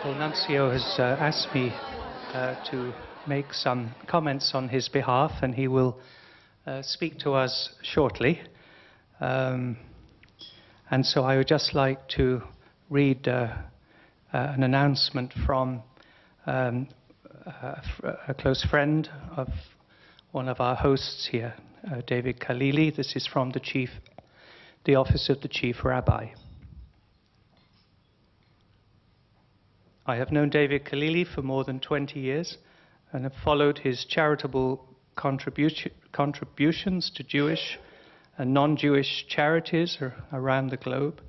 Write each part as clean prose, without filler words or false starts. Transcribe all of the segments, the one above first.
Well, Nuncio has asked me to make some comments on his behalf, and he will speak to us shortly. And so I would just like to read an announcement from a close friend of one of our hosts here, David Khalili. This is from the Office of the Chief Rabbi. I have known David Khalili for more than 20 years and have followed his charitable contributions to Jewish and non-Jewish charities around the globe.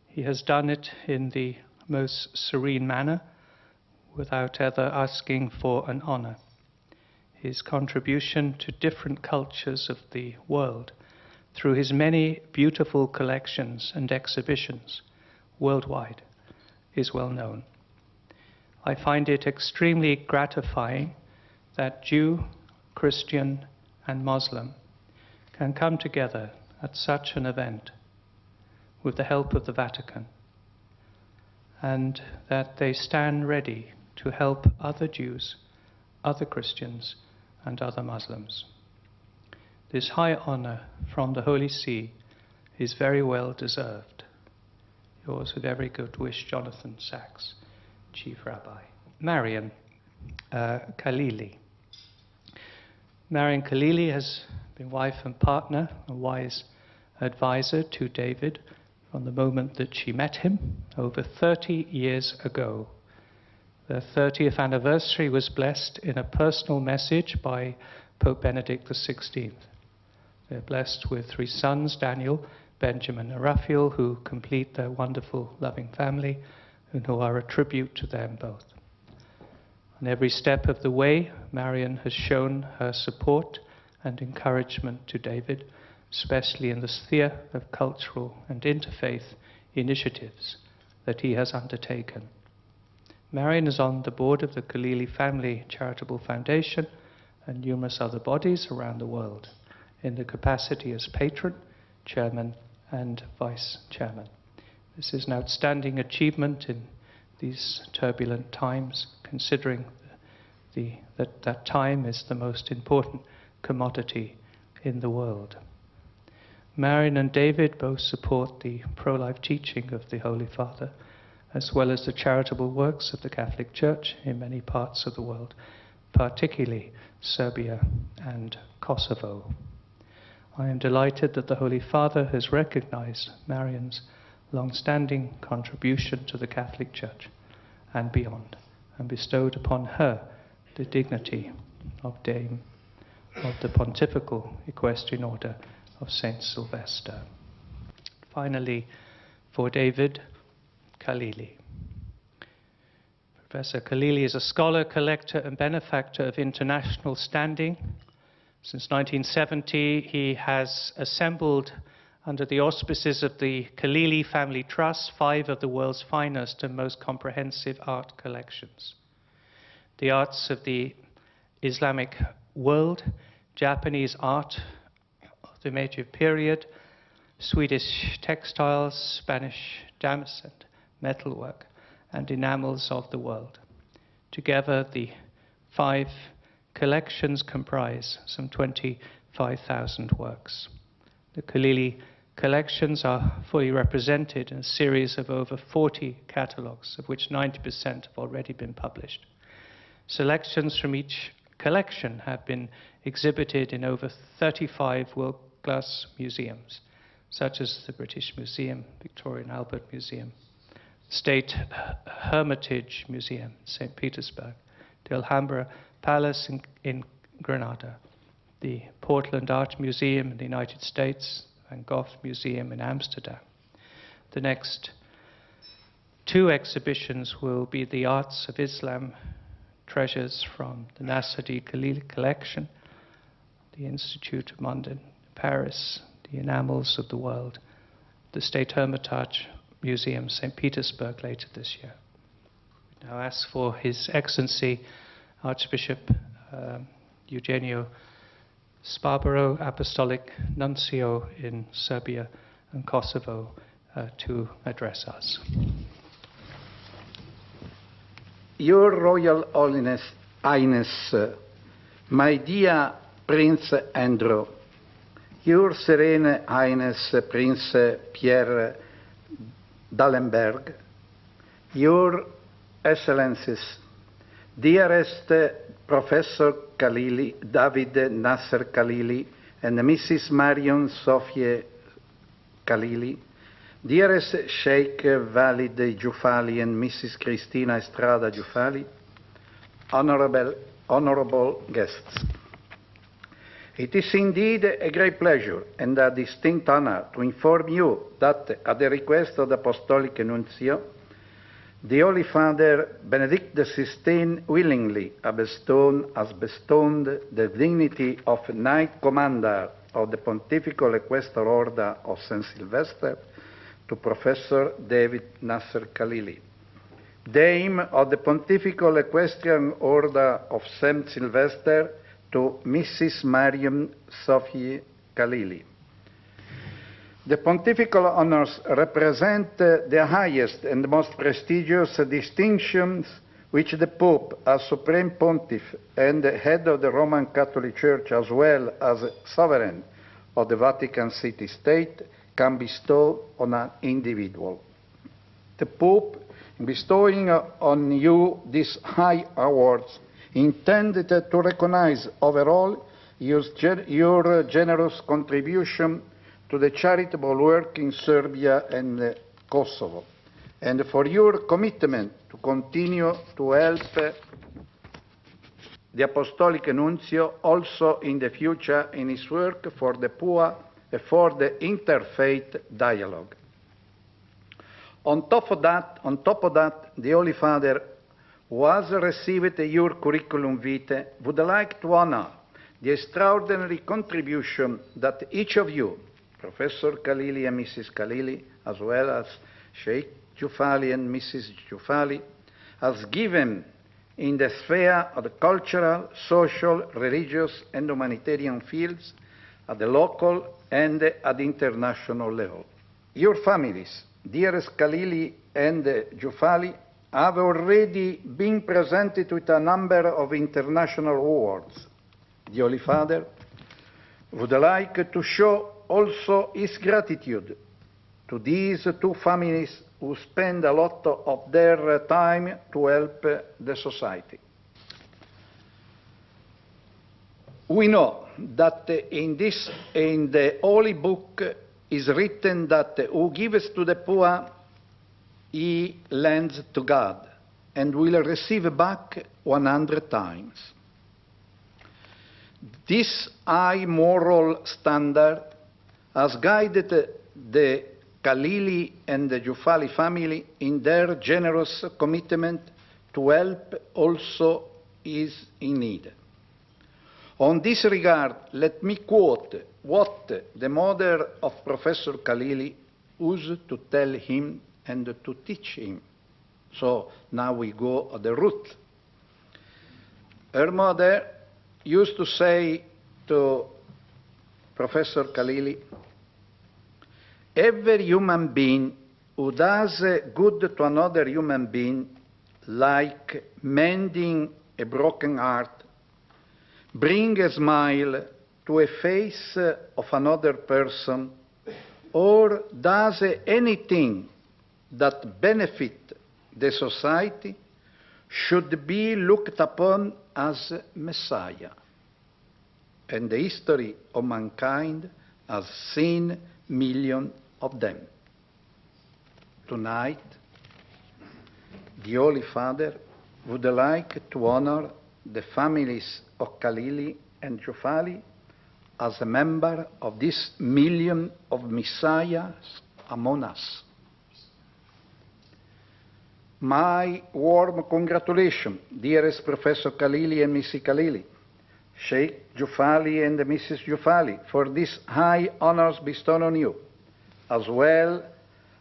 He has done it in the most serene manner, without ever asking for an honor. His contribution to different cultures of the world through his many beautiful collections and exhibitions worldwide is well known. I find it extremely gratifying that Jew, Christian, and Muslim can come together at such an event with the help of the Vatican, and that they stand ready to help other Jews, other Christians, and other Muslims. This high honor from the Holy See is very well deserved. Yours with every good wish, Jonathan Sachs, Chief Rabbi. Marian Khalili. Marian Khalili has been wife and partner, a wise advisor to David from the moment that she met him over 30 years ago. Their 30th anniversary was blessed in a personal message by Pope Benedict XVI. They're blessed with 3 sons, Daniel, Benjamin, and Raphael, who complete their wonderful, loving family, and who are a tribute to them both. On every step of the way, Marian has shown her support and encouragement to David, especially in the sphere of cultural and interfaith initiatives that he has undertaken. Marian is on the board of the Khalili Family Charitable Foundation and numerous other bodies around the world in the capacity as patron, chairman, and vice chairman. This is an outstanding achievement in these turbulent times, considering that time is the most important commodity in the world. Marian and David both support the pro-life teaching of the Holy Father, as well as the charitable works of the Catholic Church in many parts of the world, particularly Serbia and Kosovo. I am delighted that the Holy Father has recognized Marian's long-standing contribution to the Catholic Church and beyond, and bestowed upon her the dignity of Dame of the Pontifical Equestrian Order of Saint Sylvester. Finally, for David Khalili. Professor Khalili is a scholar, collector, and benefactor of international standing. Since 1970, he has assembled, under the auspices of the Khalili Family Trust, 5 of the world's finest and most comprehensive art collections. The arts of the Islamic world, Japanese art of the Meiji period, Swedish textiles, Spanish damask and metalwork, and enamels of the world. Together, the 5 collections comprise some 25,000 works. The Khalili collections are fully represented in a series of over 40 catalogues, of which 90% have already been published. Selections from each collection have been exhibited in over 35 world-class museums, such as the British Museum, Victoria and Albert Museum, State Hermitage Museum, St. Petersburg, the Alhambra Palace in Granada, the Portland Art Museum in the United States, Van Gogh Museum in Amsterdam. The next 2 exhibitions will be the Arts of Islam treasures from the Nasser-D Khalili collection, the Institute of London, Paris, the Enamels of the World, the State Hermitage Museum, St. Petersburg, later this year. We now ask for His Excellency Archbishop Eugenio Sparbaro, Apostolic Nuncio in Serbia and Kosovo, to address us. Your Royal Highness, my dear Prince Andrew, Your Serene Highness Prince Pierre d'Allenberg, Your Excellencies, dearest Professor Khalili, David Nasser Khalili, and Mrs. Marion Sophie Khalili, dearest Sheikh Walid Jufali and Mrs. Christina Estrada Jufali, honorable guests. It is indeed a great pleasure and a distinct honor to inform you that, at the request of the Apostolic Nuncio, the Holy Father Benedict XVI willingly has bestowed the dignity of Knight Commander of the Pontifical Equestrian Order of St. Sylvester to Professor David Nasser Khalili. Dame of the Pontifical Equestrian Order of St. Sylvester to Mrs. Mariam Sophie Khalili. The pontifical honors represent the highest and most prestigious distinctions which the Pope, as Supreme Pontiff and head of the Roman Catholic Church, as well as sovereign of the Vatican City State, can bestow on an individual. The Pope, bestowing on you these high awards, intended to recognize overall your generous contribution to the charitable work in Serbia and Kosovo, and for your commitment to continue to help the Apostolic Nuncio also in the future in his work for the poor and for the interfaith dialogue. On top of that, the Holy Father, who has received your curriculum vitae, would like to honor the extraordinary contribution that each of you, Professor Khalili and Mrs. Khalili, as well as Sheikh Jufali and Mrs. Jufali, has given in the sphere of the cultural, social, religious, and humanitarian fields at the local and at the international level. Your families, dearest Khalili and Jufali, have already been presented with a number of international awards. The Holy Father would like to show also his gratitude to these two families who spend a lot of their time to help the society. We know that in the Holy Book is written that who gives to the poor, he lends to God, and will receive back 100 times. This high moral standard has guided the Khalili and the Jufali family in their generous commitment to help also is in need. On this regard, let me quote what the mother of Professor Khalili used to tell him and to teach him. So now we go at the root. Her mother used to say to Professor Khalili, every human being who does good to another human being, like mending a broken heart, bring a smile to a face of another person, or does anything that benefit the society, should be looked upon as Messiah. And the history of mankind has seen millions of them. Tonight, the Holy Father would like to honor the families of Khalili and Jufali as a member of this million of Messiahs among us. My warm congratulations, dearest Professor Khalili and Mrs. Khalili, Sheikh Jufali and Mrs. Jufali, for these high honors bestowed on you, as well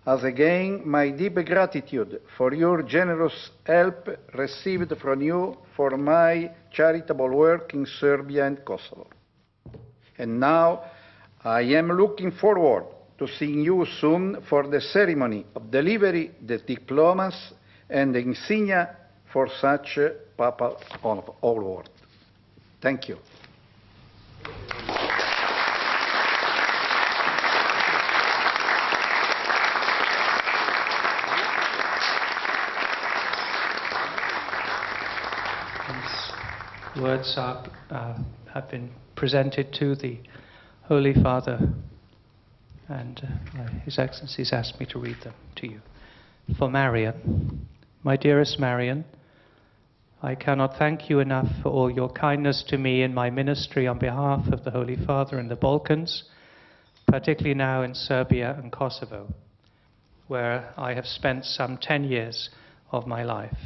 as again my deep gratitude for your generous help received from you for my charitable work in Serbia and Kosovo. And now I am looking forward to seeing you soon for the ceremony of delivery the diplomas and the insignia for such papal award. Thank you. These words have been presented to the Holy Father, and His Excellency's asked me to read them to you. For Marian, my dearest Marian, I cannot thank you enough for all your kindness to me in my ministry on behalf of the Holy Father in the Balkans, particularly now in Serbia and Kosovo, where I have spent some 10 years of my life.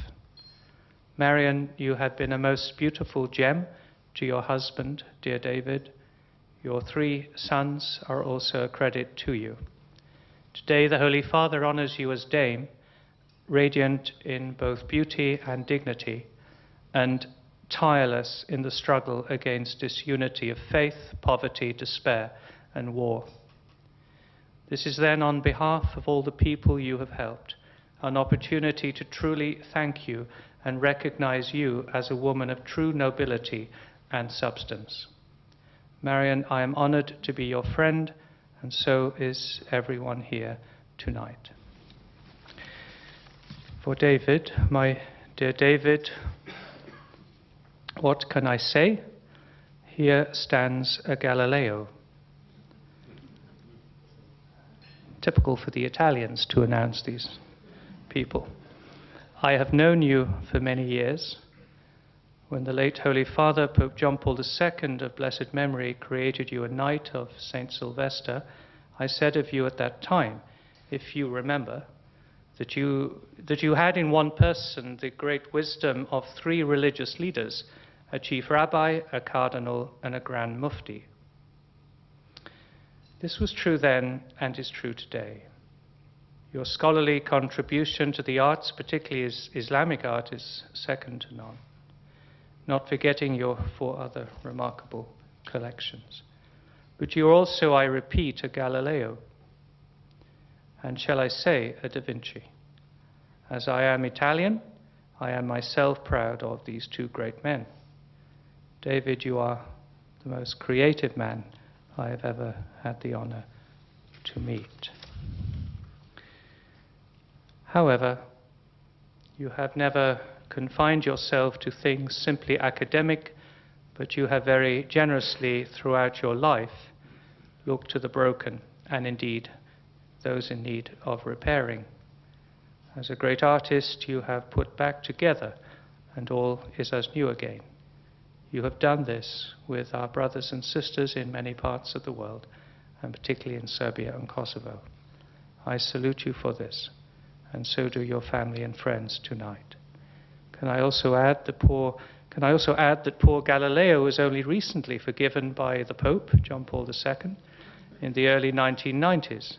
Marian, you have been a most beautiful gem to your husband, dear David. Your 3 sons are also a credit to you. Today the Holy Father honors you as Dame, radiant in both beauty and dignity, and tireless in the struggle against disunity of faith, poverty, despair, and war. This is then, on behalf of all the people you have helped, an opportunity to truly thank you and recognize you as a woman of true nobility and substance. Marian, I am honored to be your friend, and so is everyone here tonight. For David, my dear David, what can I say? Here stands a Galileo. Typical for the Italians to announce these people. I have known you for many years. When the late Holy Father, Pope John Paul II of blessed memory, created you a Knight of St. Sylvester, I said of you at that time, if you remember, that you had in one person the great wisdom of 3 religious leaders, a chief rabbi, a cardinal, and a grand mufti. This was true then and is true today. Your scholarly contribution to the arts, particularly Islamic art, is second to none, not forgetting your 4 other remarkable collections. But you're also, I repeat, a Galileo, and shall I say, a Da Vinci. As I am Italian, I am myself proud of these 2 great men. David, you are the most creative man I have ever had the honor to meet. However, you have never confined yourself to things simply academic, but you have very generously throughout your life looked to the broken and indeed those in need of repairing. As a great artist, you have put back together and all is as new again. You have done this with our brothers and sisters in many parts of the world, and particularly in Serbia and Kosovo. I salute you for this, and so do your family and friends tonight. Can I also add that poor Galileo was only recently forgiven by the Pope, John Paul II, in the early 1990s,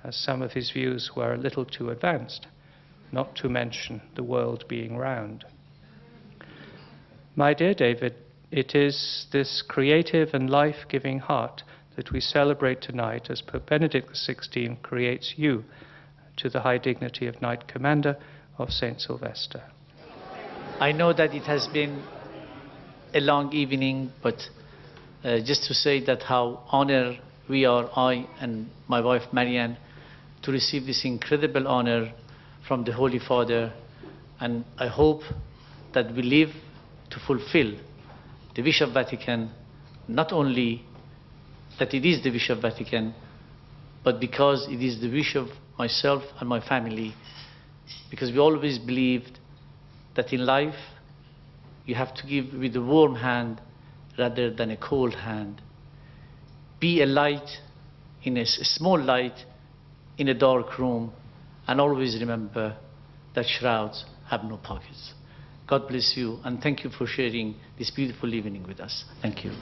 as some of his views were a little too advanced, not to mention the world being round. My dear David, it is this creative and life-giving heart that we celebrate tonight as Pope Benedict XVI creates you to the high dignity of Knight Commander of St. Sylvester. I know that it has been a long evening, but just to say that how honored we are, I and my wife Marianne, to receive this incredible honor from the Holy Father, and I hope that we live to fulfill the wish of Vatican, not only that it is the wish of Vatican, but because it is the wish of myself and my family, because we always believed that in life you have to give with a warm hand rather than a cold hand. Be a light, a small light in a dark room, and always remember that shrouds have no pockets. God bless you, and thank you for sharing this beautiful evening with us. Thank you.